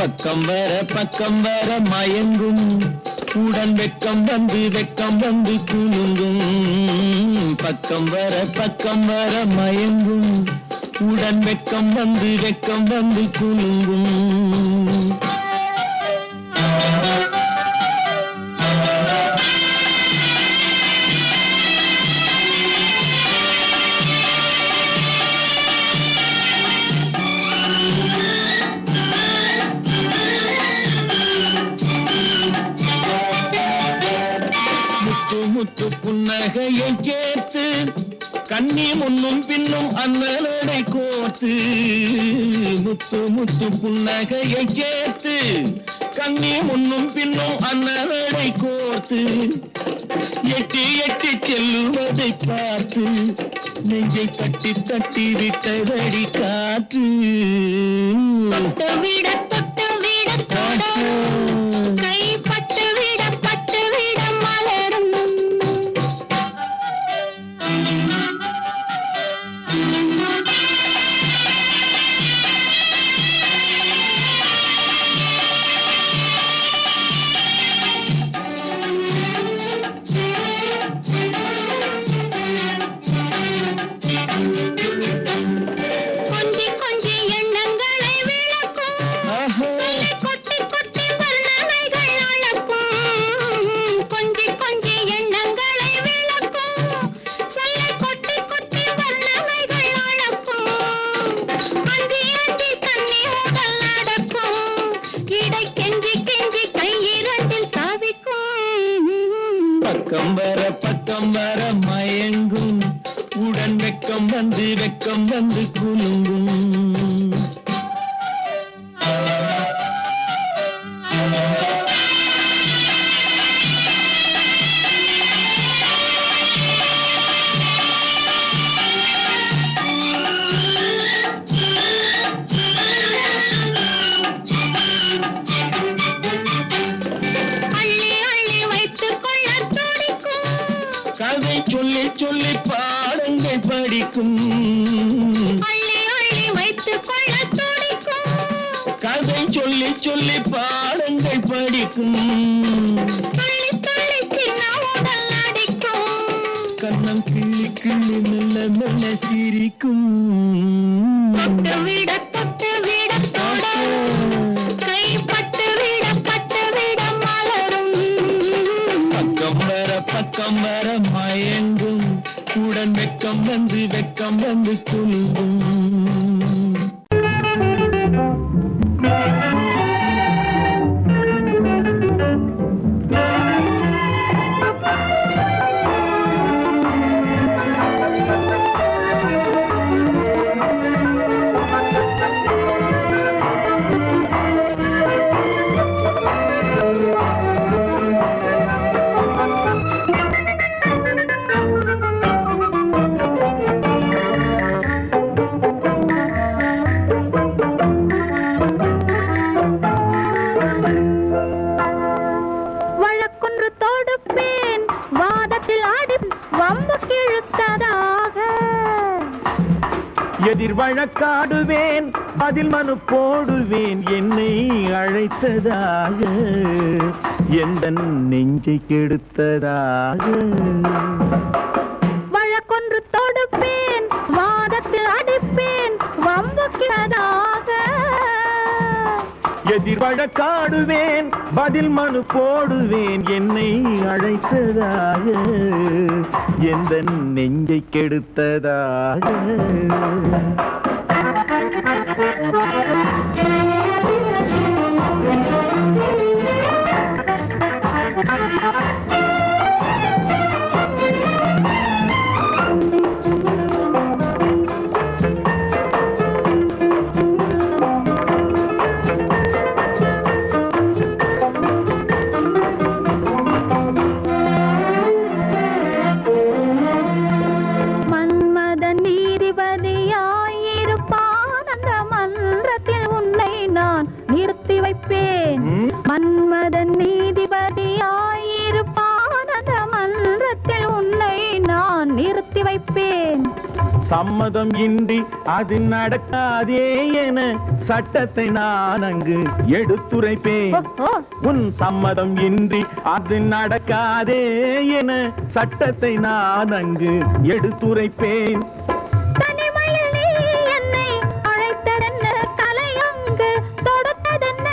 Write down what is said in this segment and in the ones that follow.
பக்கம் வர மயங்கும் உடன் வெக்கம் வந்து குலுங்கும். பக்கம் வர மயங்கும் உடன் வெக்கம் வந்து குலுங்கும். முத்து புன்னகையை கேட்டு கண்ணி முன்னும் பின்னும் அண்ணனை கோர்த்து. முத்து புன்னகையை கேட்டு கண்ணி முன்னும் பின்னும் அண்ணனை கோர்த்து. எட்டி செல்லுவதை பார்த்து நெஞ்சை தட்டி விட்டதடி காற்று. தொட்டு விட கைப்பட்டு விட மலரும். கொஞ்சி எண்ணங்களை விளக்கும். கொட்டி வர்ணனைகள் அளக்கும். கொஞ்சி எண்ணங்களை விளக்கும். சொல்லை கொட்டி வர்ணனைகள் அளக்கும். அஞ்சி தண்ணி உடல் நடக்கும். இடை கெஞ்சி கையிரண்டில் தவிக்கும். பக்கம் வர மயங்கும் உடன் வெக்கம் வந்து குலுங்கும். அள்ளி வைத்துக் கொள்ள துடிக்கும். கதை சொல்லி பாடங்கள் படிக்கும். அள்ளி வைத்துக் கொள்ள துடிக்கும். கதை சொல்லி பாடங்கள் படிக்கும். துள்ளி சின்ன உடல் அடிக்கும். கண்ணம் கிள்ளி மெல்ல சிரிக்கும். தொட்டு விட கைப்பட்டு விட மலரும். பக்கம் வர மயங்கும் உடன் வெக்கம் வந்து குலுங்கும். எதிர் வழக்காடுவேன் அதில் மனு போடுவேன் என்னை அழைத்ததாக எந்த நெஞ்சை கெடுத்ததாக. வழக்கொன்று தொடுப்பேன் வாதத்தில் அடிப்பேன் வம்புக்கிறதாக. எதிர் வழக்காடுவேன் பதில் மனு போடுவேன் என்னை அழைத்ததாக எந்த நெஞ்சை கெடுத்ததாக. மன்மத நீதிபதியாயிருப்பான் அந்த மன்றத்தில் உன்னை நான் சம்மதம் இன்றி அது நடக்காதே என சட்டத்தை நான் அங்கு எடுத்துரைப்பேன். ஓஹோ. உன் சம்மதம் இன்றி அது நடக்காதே என சட்டத்தை நான் அங்கு எடுத்துரைப்பேன். தனிமையில் நீ என்னை அழைத்ததென்ன, தலையங்கு தொடுத்ததென்ன?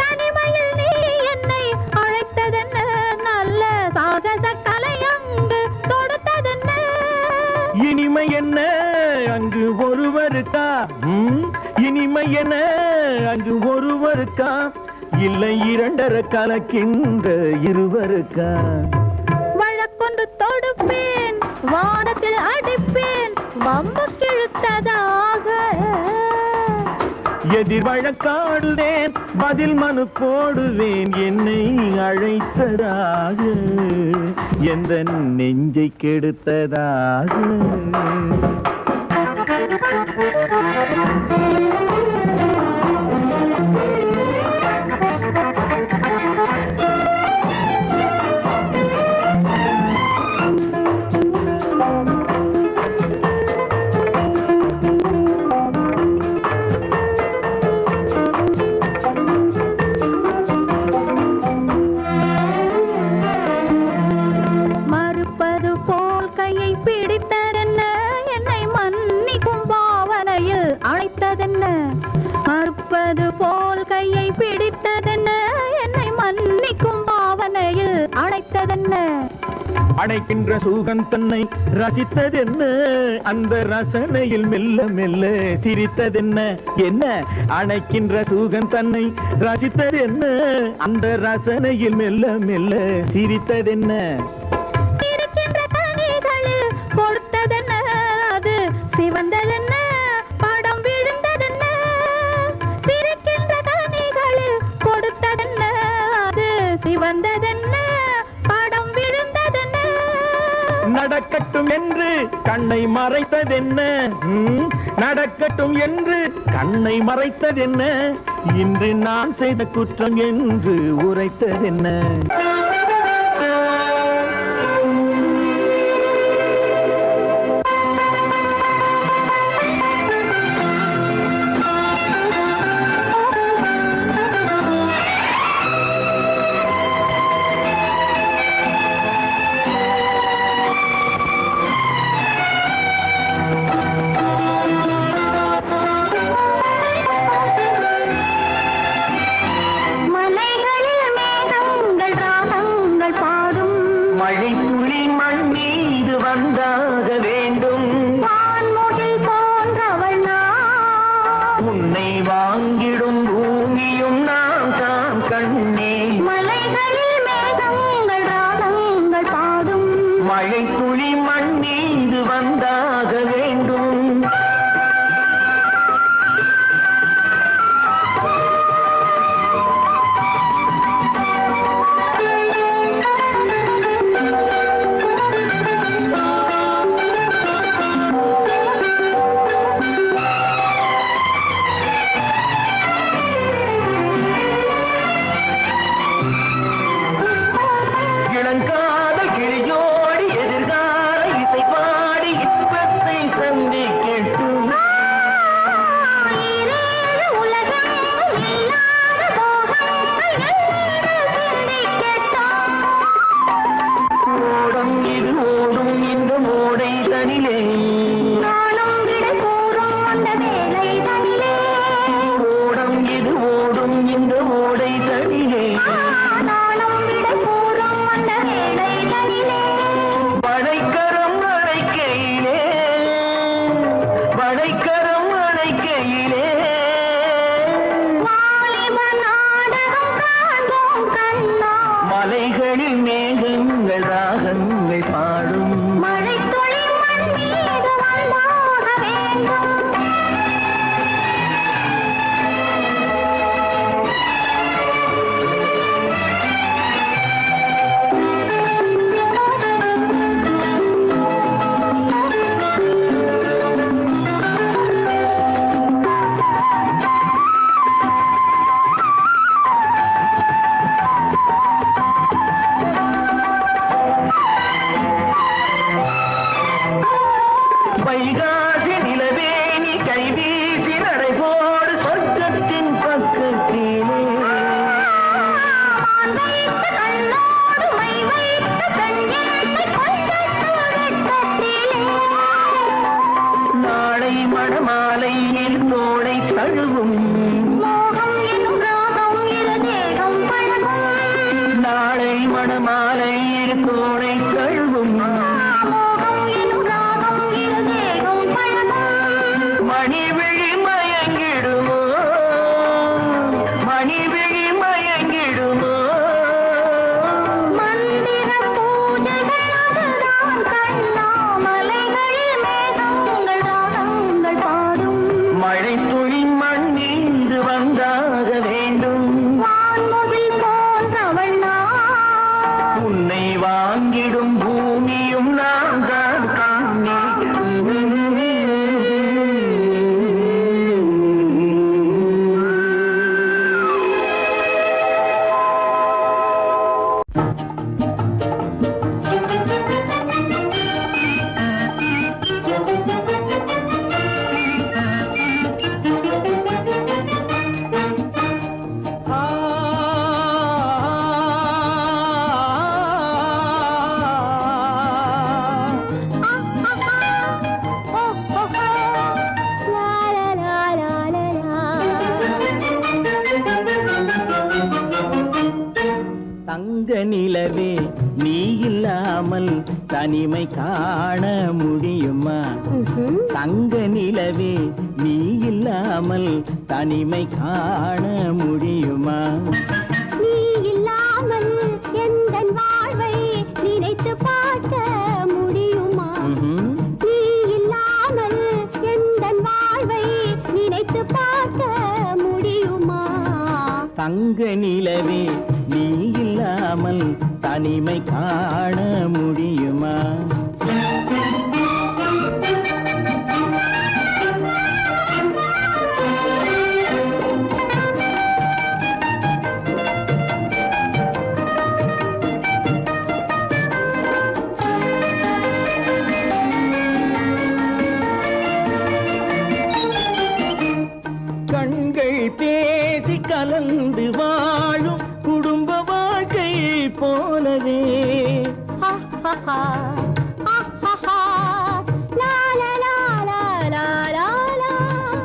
தனிமையில் நீ என்னை அழைத்ததென்ன, நல்ல சாகச கலையங்கு தொடுத்ததென்ன? இனிமை என்ன அங்கு ஒருவருக்கா? இனிமை என்ன அங்கு ஒருவருக்கா? இல்லை இரண்டரை கலக்கின்ற இருவருக்கா? வழக்கொன்று தொடுப்பேன், வானத்தில் அடிப்பேன், வம்பு கிழுத்ததாக. எதிர் வழக்காடுவேன், பதில் மனு போடுவேன், என்னை அழைத்ததாக, எந்த நெஞ்சை கெடுத்ததாக. மறுப்பது போல் கையை பிடித்ததென்ன, என்னை மன்னிக்கும் பாவனையில் அழைத்ததென்ன? மறுப்பது போல் கையை பிடித்ததென்ன, என்னை மன்னிக்கும் பாவனையில் அழைத்ததென்ன? அடைக்கின்ற சுகம் தன்னை ரசித்ததென்ன, அந்த ரசனையில் மெல்ல மெல்ல சிரித்ததென்ன? என்ன அடைக்கின்ற சுகம் தன்னை ரசித்ததென்ன, அந்த ரசனையில் மெல்ல மெல்ல சிரித்ததென்ன? இருக்கின்ற கனிகளில் கொடுத்ததென்ன, அது சிவந்ததென்ன, படம் விழுந்ததென்ன? இருக்கின்ற கனிகளில் கொடுத்ததென்ன, அது சிவந்ததென்ன, படம் விழுந்ததென்ன? நடக்கட்டும் என்று கண்ணை மறைத்ததென்ன? நடக்கட்டும் என்று கண்ணை மறைத்ததென்ன? இன்று நான் செய்த குற்றம் என்று உரைத்ததென்ன? மலைகளில் மேகங்கள் ராகம் மணிவிழி மயங்கிடுமோ மந்திர பூஜைகள் அதுதான் கண்ணா மலைகளில் மேகங்கள் ராகங்கள் பாடும் மழை துளி மண்ணீந்து வந்தாக வேண்டும் வான்முகில் போன்றவள் நான் உன்னை வாங்கிடும் பூமியும் நான் தான் தங்க நிலவே நீ இல்லாமல் தனிமை காண முடியுமா தங்க நிலவே நீ இல்லாமல் தனிமை காண முடியுமா நீ இல்லாமல் எந்தன் வாழ்வை நினைத்து பார்க்க முடியுமா நீ இல்லாமல் எந்தன் வாழ்வை நினைத்து பார்க்க முடியுமா தங்க நிலவே நீ இல்லாமல் தனிமை காண முடியுமா கண்கள் பேசி கலந்து வாழும் குடும்ப வாழ்க்கை போலவே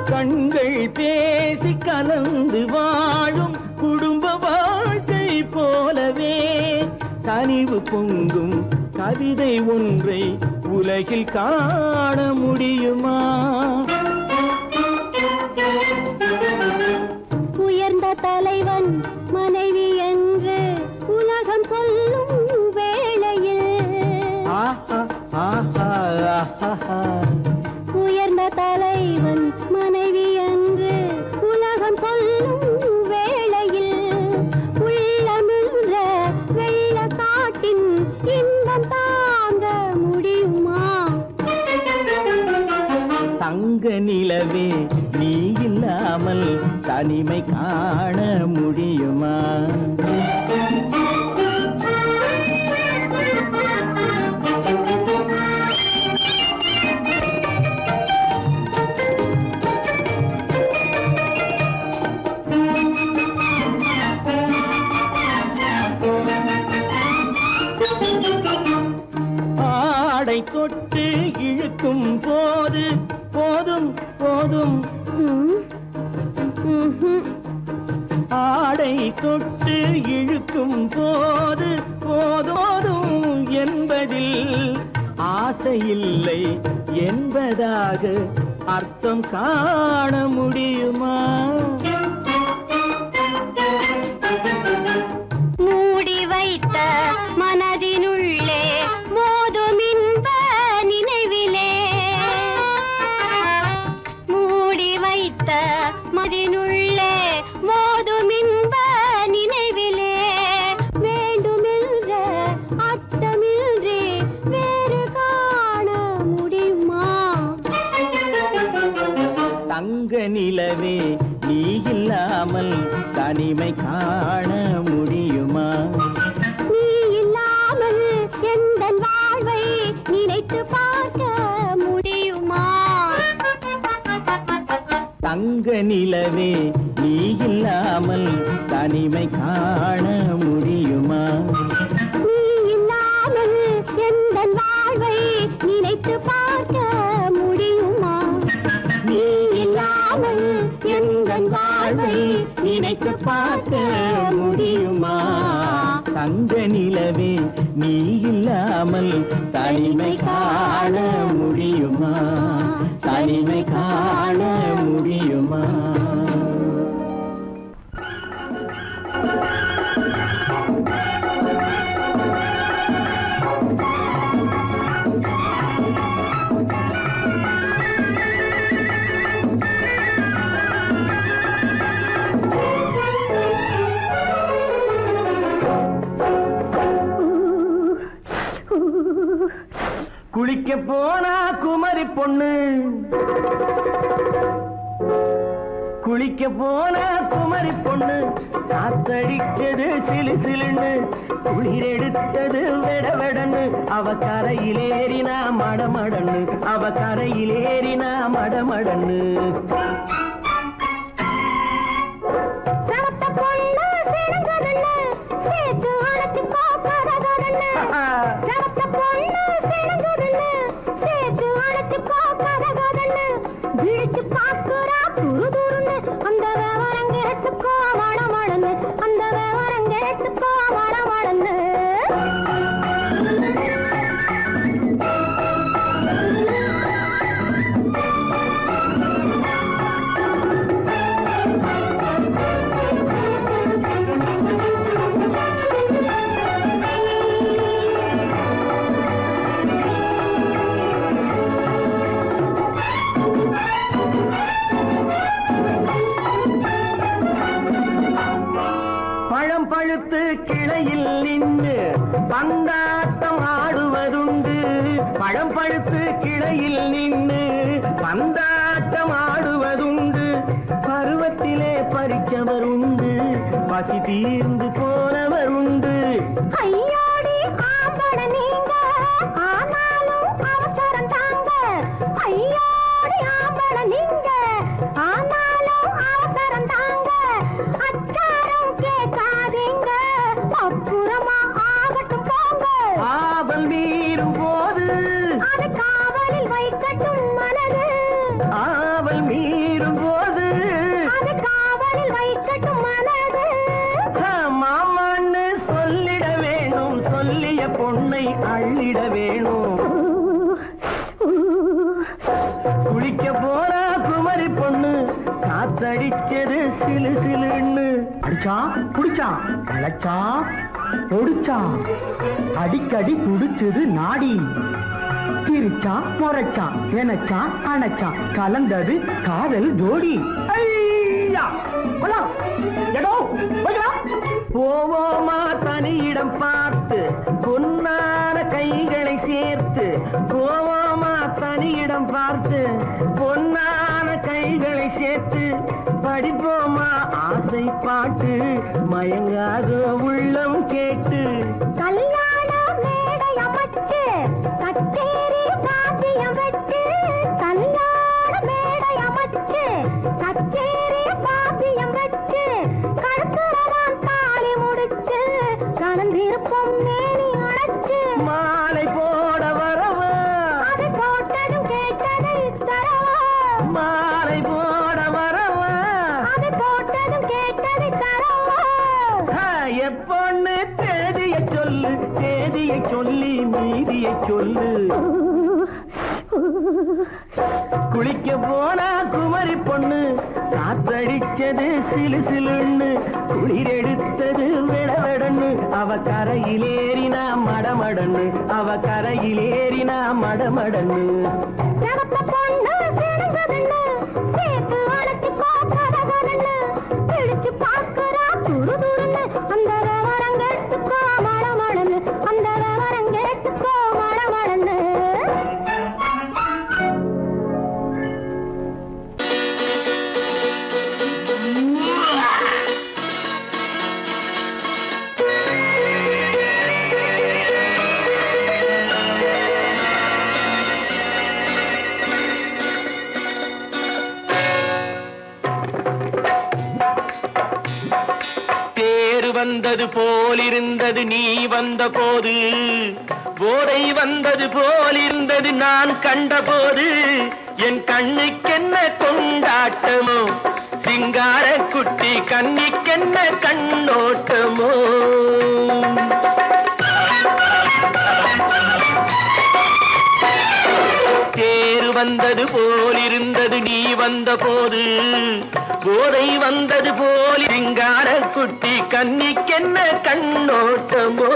கண்கள் பேசி கலந்து வாழும் குடும்ப வாழ்க்கை போலவே கனிவு பொங்கும் கவிதை ஒன்றை உலகில் காண முடியுமா உயர்ந்த தலைவன் மனைவி என்று உலகம் சொல்லும் வேளையில் உயர்ந்த தலைவன் மனைவி என்று உலகம் சொல்லும் வேளையில் உள்ளமிழ்ந்த வெள்ள காட்டின் இன்பம் தாங்க முடியுமா தங்க நிலவே நீ இல்லாமல் தனிமை காண முடியுமா ஆடை தொட்டு இழுக்கும் போது போதும் போதும் ஆடை தொட்டு இழுக்கும் போது போதோதும் என்பதில் ஆசையில்லை என்பதாக அர்த்தம் காண முடியுமா மூடி வைத்த மனதினுள்ளே மோதும் இன்ப நினைவிலே மூடி வைத்த மனதினுள்ளே மோதும் இன்ப நினைவிலே வேண்டுமென்ற அர்த்தமின்றி வேறு காண முடியுமா தங்க நிலவே நீ இல்லாமல் தனிமை காண முடியுமா நீ இல்லாமல் எந்தன் வாழ்வை நினைத்து பார்க்க முடியுமா தங்க நிலவே நீ இல்லாமல் தனிமை காண முடியுமா நீ இல்லாமல் எந்தன் வாழ்வை நினைத்து பார்க்க முடியுமா நீ இல்லாமல் எந்தன் வாழ்வை நினைத்து பார்க்க முடியுமா தங்க நிலவே நீ இல்லாமல் தனிமை காண முடியுமா தனிமை காண முடியுமா குளிக்க போனா குமரி பொண்ணு, குளிக்க போனா குமரி பொண்ணு, காத்தடிச்சது சிலு சிலுன்னு, குளிர் எடுத்தது வெட வெடன்னு, அவ கரையிலேறினா மடமடன்னு, அவ கரையிலேறினா மடமடன்னு. பழுத்து கிளையில் நின்று பந்தாட்டம் ஆடுவதுண்டு, பழம் பழுத்து கிளையில் நின்று பந்தாட்டம் ஆடுவதுண்டு, பருவத்திலே பறிச்சவர் உண்டு, பசி தீர்ந்து போனவர் உண்டு. ஐயோடி ஆம்பட நீங்க ஆனாலும் அவசரம் தாங்க, ஐயோடி ஆம்பட நீங்க ஆனாலும் அவசரம் தாங்க, அச்சாரம் கேட்காதீங்க அப்புறமா ஆகட்டும் போங்க. ஆவல் மீறும் போது அது காவலில் வைக்கட்டும் மனது, ஆவல் மீறும் போது அது காவலில் வைக்கட்டும் மனது. மாமான்னு சொல்லிட வேணும், சொல்லிய பொண்ணை அள்ளிட வேணும். குளிக்க போனா குமரி பொண்ணு, காத்தடிச்சது சிலு சிலுன்னு. அடிச்சா புடிச்சா அழைச்சா பொடிச்சா, அடிக்கடி துடிச்சது நாடி, சிரிச்சா முறைச்சா எனச்சா அணைச்சா, கலந்தது காதல் ஜோடி. போவோமா தனியிடம் பார்த்து பொன்னான கைகளை சேர்த்து, போவோமா தனியிடம் பார்த்து பொன்னான கைகளை சேர்த்து, படிப்போமா ஆசை பாட்டு மயங்காத உள்ளம் கேட்டு. கல்யாண மேடை அமைச்சு கச்சேரி காப்பியம் வச்சு, கல்யாண மேடை அமைச்சு கச்சேரி காப்பியம் வச்சு, கழுத்துறவான் தாலி முடிச்சு கலந்திருப்போம் மேனி அழைச்சு, மாலை போட வரவா அது போட்டதும் கேட்டதை தரவா, மாலை போட வரவா அது போட்டதும் கேட்டதை தரவா. எப்பொண்ணு தேதியை சொல்லு, தேதியை சொல்லி மீதியை சொல்லு. குளிக்க போனா குமரி பொண்ணு, காத்தடிச்சது சிலு சிலுன்னு, குளிர் எடுத்தது விடவெடன்னு, அவ கரையிலேறினா மடமடன்னு, அவ கரையிலேறினா மடமடன்னு. சிவத்த பொண்ணு சிறந்ததுன்னு சேர்த்து அழைச்சிக்கோ கதகதன்னு, பிடிச்சு பார்க்கறா துரு துருன்னு, அந்த விவரம் கேட்டுக்கோ மழமழன்னு, அந்த விவரம் கேட்டுக்கோ மழமழன்னு. வந்தது போலிருந்தது நீ வந்த போது, போதை வந்தது போலிருந்தது நான் கண்டபோது, என் கண்ணுக்கென்ன கொண்டாட்டமோ, சிங்கார குட்டி கண்ணிக்கென்ன கண்ணோட்டமோ. தேர் வந்தது போலிருந்தது நீ வந்த போது, போதை வந்தது போல் சிங்கார குட்டி கண்ணிக்கென்ன கண்ணோட்டமோ.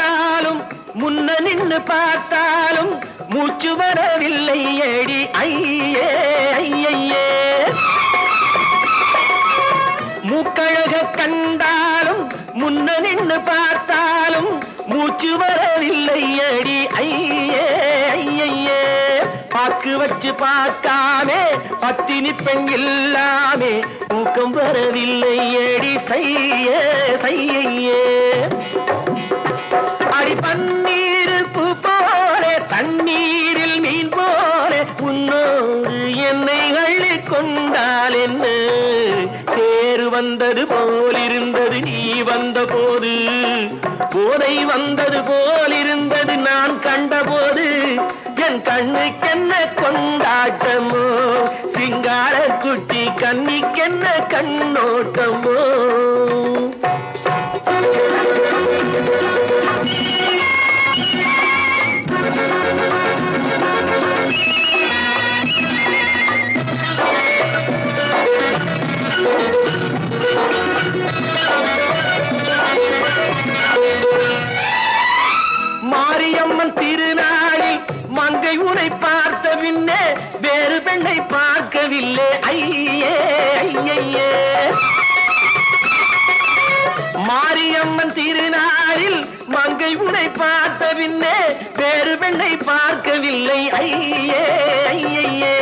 கண்டாலும் முன்ன நின்னு பார்த்தாலும் மூச்சு வரவில்லை ஏடி ஐயே ஐயே மூக்கழக கண்டாலும் முன்ன நின்னு பார்த்தாலும் மூச்சு வரவில்லை அடி ஐயே ஐயே பாக்கு வச்சு பார்க்காமே பத்தினி பெண் இல்லாமே தூக்கம் வரவில்லை அடி செய்யே செய்யே அடி பன்னீர் பூ போல தண்ணீரில் மீன் போல உன்னோடு என்னை அள்ளி கொண்டால் என்ன தேர் வந்தது போலிருந்தது நீ வந்த போது போதை வந்தது போலிருந்தது நான் கண்டபோது என் கண்ணுக்கென்ன கொண்டாட்டமோ சிங்கார குட்டி கண்ணிக்கென்ன கண்ணோட்டமோ மாரியம்மன் திருநாளில் மங்கை உனை பார்த்த பின்னே வேறு பெண்ணை பார்க்கவில்லை ஐயே ஐயே மாரியம்மன் திருநாளில் மங்கை உனை பார்த்த பின்னே வேறு பெண்ணை பார்க்கவில்லை ஐயே ஐயே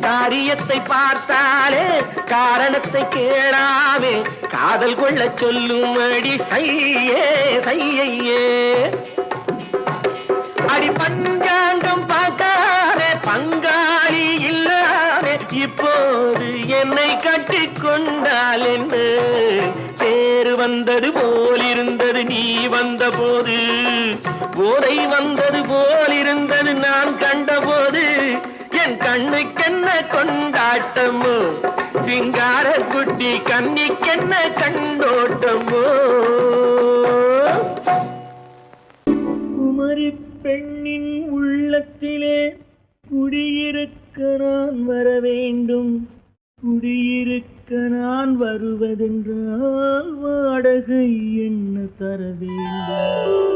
காரியத்தை பார்த்தாலே காரணத்தை கேளாமே காதல் கொள்ள சொல்லும் அடி செய்யே செய்யே அடி பஞ்சாங்கம் பார்க்காதே பங்காளி இல்லாதே இப்போது என்னை கட்டி கொண்டால் என்று தேர் வந்தது போலிருந்தது நீ வந்த போது போதை வந்தது போலிருந்தது நான் கண்டபோது என் கண்ணுக்கென்ன கொண்டாட்டமோ சிங்கார குட்டி கண்ணிக்கென்ன கண்டோட்டமோ குமரி பெண்ணின் உள்ளத்திலே குடியிருக்க நான் வர வேண்டும் குடியிருக்க நான் வருவதென்றால் வாடகை என்ன தர வேண்டும்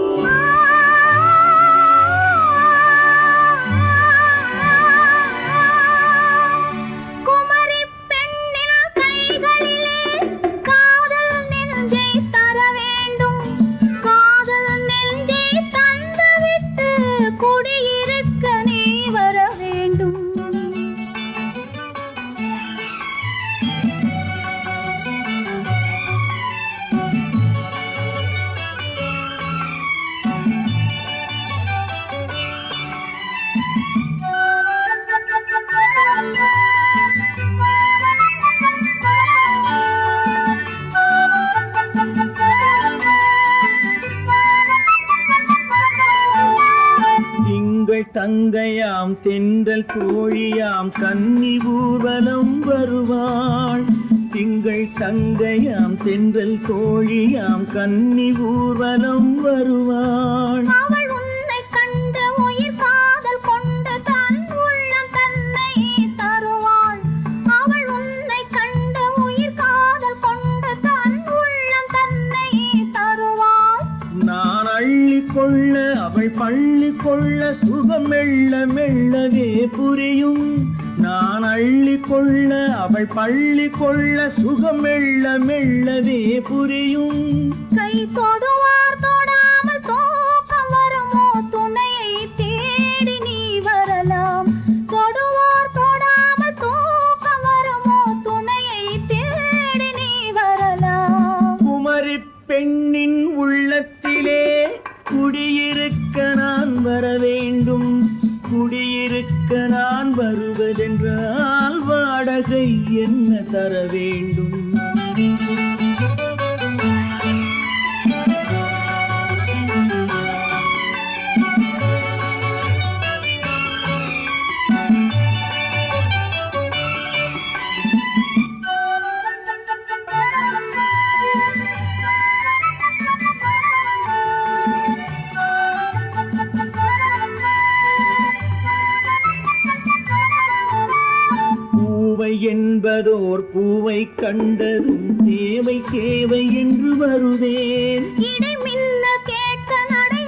தங்கையாம் தென்றல் தோழியாம் கன்னி ஊர்வலம் வருவாள் திங்கள் தங்கையாம் தென்றல் தோழியாம் கன்னி ஊர்வலம் வருவாள் அவள் உன்னை கண்டு உயிர் காதல் கொண்டு தன் உள்ளம் தன்னை தருவாள் அவள் உன்னை கண்டு உயிர் காதல் கொண்டு தன் உள்ளம் தன்னை தருவாள் நான் அள்ளி கொள்ள அவள் பள்ளி கொள்ள சுகம் மெல்ல மெல்லவே புரியும் நான் அள்ளி கொள்ள அவள் பள்ளி கொள்ள சுகம் மெல்ல மெல்லவே புரியும் கை தொடுவார் தொடாமல் தூக்கம் வருமோ துணையை தேடி நீ வரலாம் தொடுவார் தொடாமல் தூக்கம் வருமோ துணையை தேடி நீ வரலாம் குமரி பெண்ணின் உள்ளத்திலே குடியிருக்க நான் வர வேண்டும் குடியிருக்க நான் வருவதென்றால் வாடகை என்ன தர வேண்டும் என்பதோர் பூவை கண்டதும் தேவை தேவை என்று வருவேன் இடை மின்ன கேட்க நடை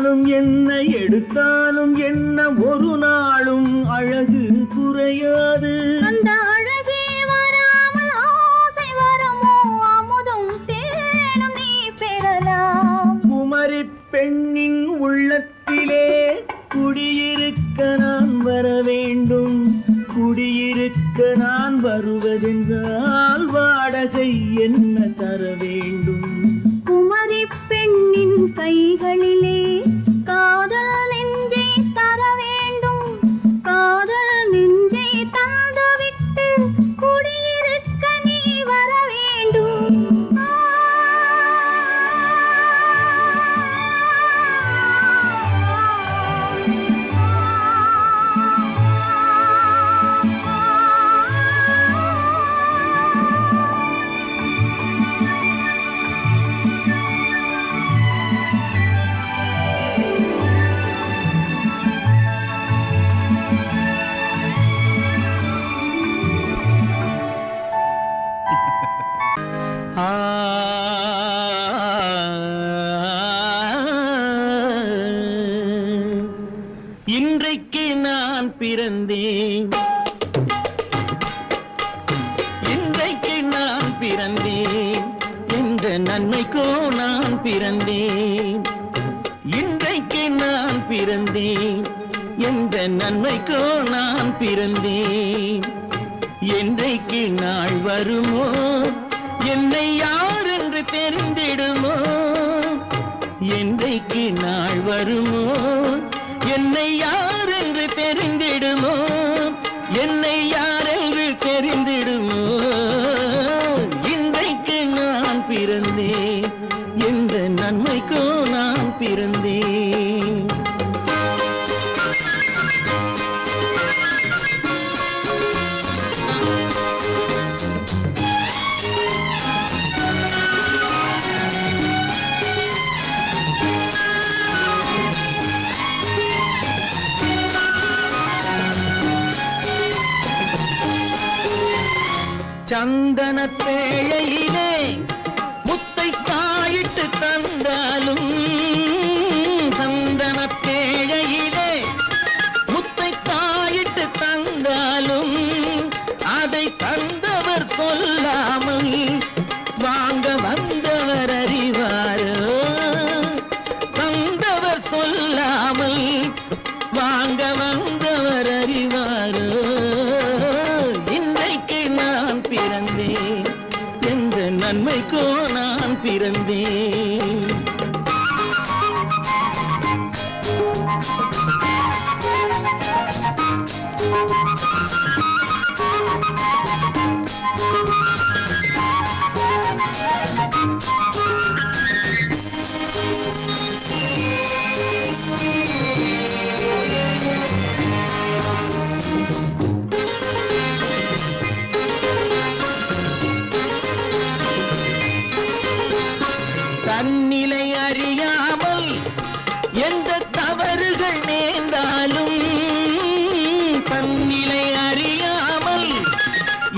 கொடுத்தாலும் என்ன எடுத்தாலும் என்ன ஒரு நாளும் அழகு குறையாது. அந்த அழகே வராமல் ஆசை வரமோ அமுதும் தேனும் நீ பெறலாம். குமரி பெண்ணின் உள்ளத்திலே குடியிருக்க நான் வர வேண்டும். குடியிருக்க நான் வருவதென்றால் வாடகை என்ன தர வேண்டும்? குமரி பெண்ணின் கைகளிலே காதல் நெஞ்சை தர வேண்டும். காதல் நெஞ்சை தந்துவிட்டு குடியிருக்க நீ வர வேண்டும். இன்றைக்கு நான் பிறந்தேன். இன்றைக்கு நான் பிறந்தேன். எந்த நன்மைக்கோ நான் பிறந்தேன். இன்றைக்கு நான் பிறந்தேன். எந்த நன்மைக்கோ நான் பிறந்தேன். என்றைக்கு நாள் வருமோ என்னை யார் என்று தெரிந்திடுமோ? என்றைக்கு நாள் வருமோ என்னை யார் என்று தெரிந்திடுமோ? என்னை யார் என்று தெரிந்திடுமோ? இன்றைக்கு நான் பிறந்தேன். எந்த நன்மைக்கோ நான் பிறந்தேன். சந்தன பேழையிலே முத்தை காயிட்டு தந்தாலும், சந்தன பேழையிலே முத்தை காயிட்டு தந்தாலும், அதை தந்தவர் சொல்லாமல் வாங்க வந்தவர் அறிவாரோ? தந்தவர் சொல்லாமல் வாங்க வந்தவர் அறிவாரோ? பிறந்தேன். எந்த நன்மைக்கோ நான் பிறந்தேன். தன்னிலை அறியாமல் எந்த தவறுகள் நேர்ந்தாலும், தன்னிலை அறியாமல்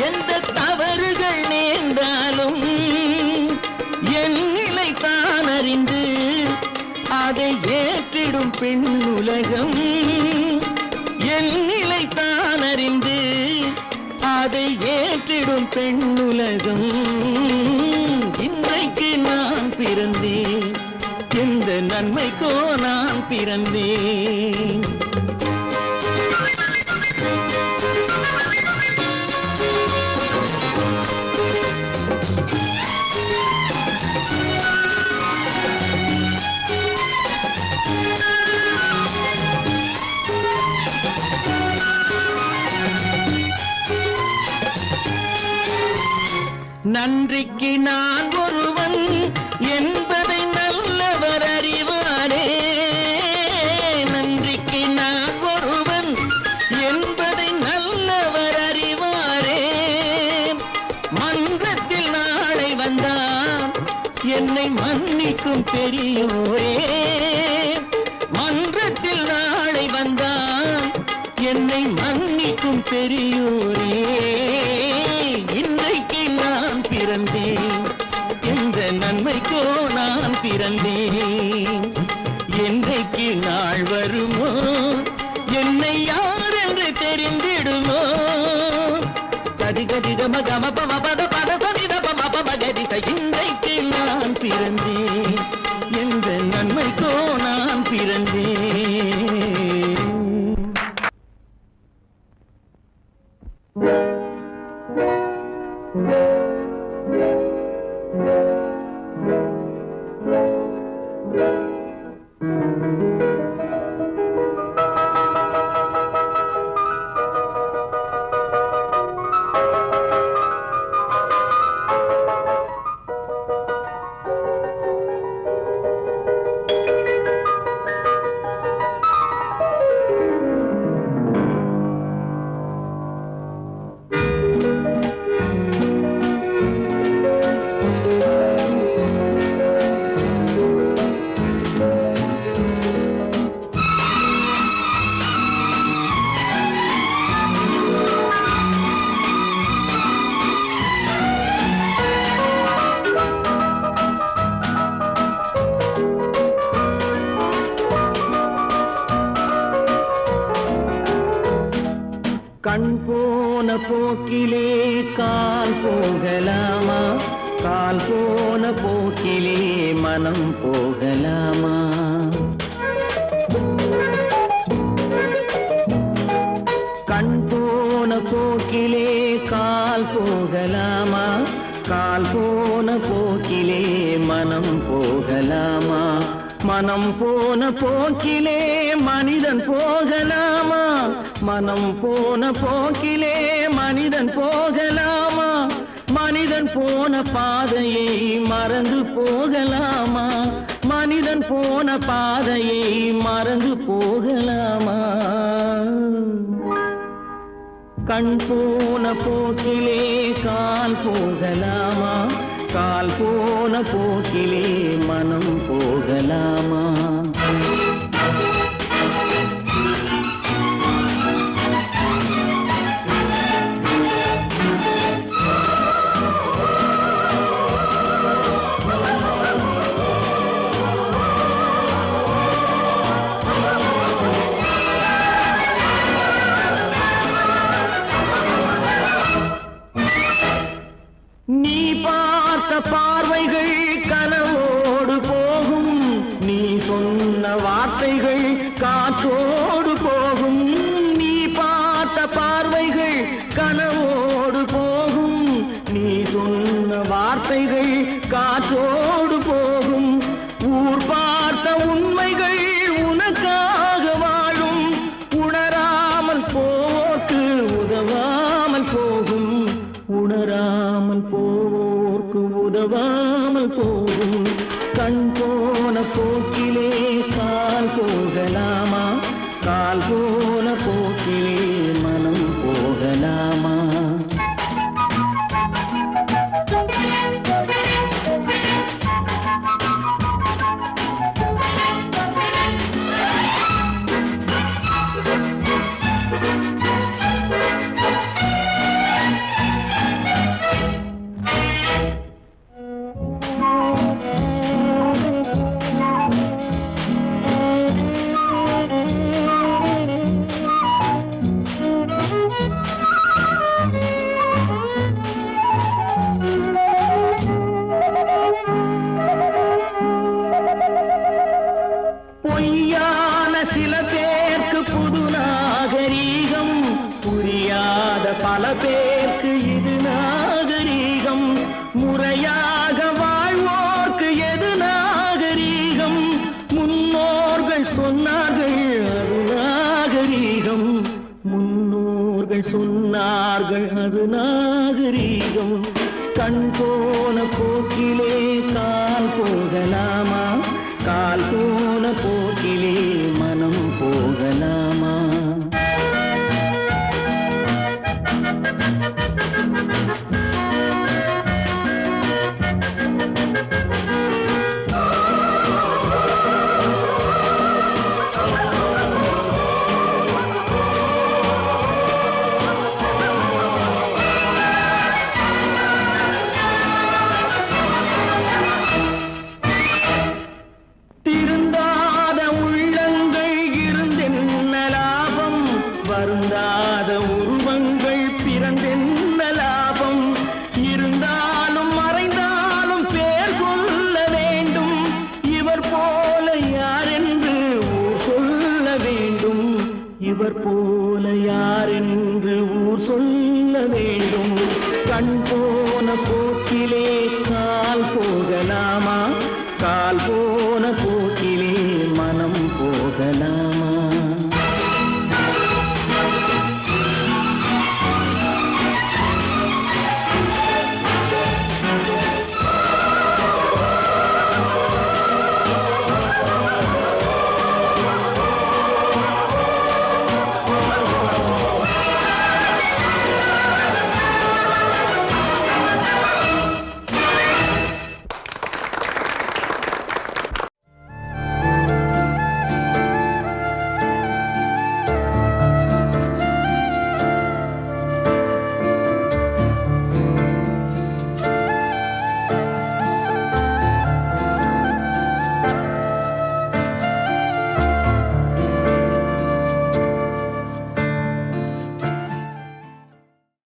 எந்த தவறுகள் நேர்ந்தாலும், என் நிலை தான் அறிந்து அதை ஏற்றிடும் பெண்ணுலகம். என் நிலை தான் அறிந்து அதை ஏற்றிடும் பெண்ணுலகம். இன்றைக்கு நான் பிறந்தேன். எந்த நன்மைக்கோ நான் பிறந்தேன். நன்றிக்கு நான் ஒருவன் என்பதை நல்லவர் அறிவாரே. நன்றிக்கு நான் ஒருவன் என்பதை நல்லவர் அறிவாரே. மன்றத்தில் நாளை வந்தான் என்னை மன்னிக்கும் பெரியோரே. மன்றத்தில் நாளை வந்தான் என்னை மன்னிக்கும் பெரியோரே. இன்றைக்கு நான் பிறந்தேன். எந்த நன்மைக்கோ நான் பிறந்தேன். என்றைக்கு நாள் வருமோ என்னை யார் என்று தெரிந்திடுமோ கதி கதி கம கம பம பத பத சதித பம பம கதித இன்றைக்கு நான் பிறந்தேன் எந்த நன்மைக்கோ நான் பிறந்தேன் கண் போன போக்கிலே கால் போகலாமா கால் போன போக்கிலே மனம் போகலாமா கண் போன போக்கிலே கால் போகலாமா கால் போன போக்கிலே மனம் போகலாமா மனம் போன போக்கிலே மனிதன் போகலாமா மனம் போன போக்கிலே மனிதன் போகலாமா மனிதன் போன பாதையை மறந்து போகலாமா மனிதன் போன பாதையை மறந்து போகலாமா கண் போன போக்கிலே கால் போகலாமா கால் போன போக்கிலே மனம் போகலாமா நீ பார்த்த பார்வைகள் கனவோடு போகும் நீ சொன்ன வார்த்தைகள் காற்றோடு போகும் நீ பார்த்த பார்வைகள் கனவோடு போகும் நீ சொன்ன வார்த்தைகள் காற்றோடு போகும் ஊர் பார்த்த உண்மைகள் உனக்காக வாழும் உணராமல் போக்கு உதவாமல் போகும் உணராமல் போவோர்க்கு உதவாமல் போகும் கண் போன போக்கிலே கால் போகலாமா கால் போன போக்கிலே மனம் போகலாமா பொய்யான சில பேருக்கு புது நாகரீகம் புரியாத பல பேருக்கு இது நாகரீகம் முறையாக வாழ்வோர்க்கு எது நாகரீகம் முன்னோர்கள் சொன்னார்கள் அது நாகரீகம் முன்னோர்கள் சொன்னார்கள் அது நாகரீகம் கண் போன போக்கிலே கால் போகலாமா கால் போன போக்கிலே மனம் போகலாமா திரு போது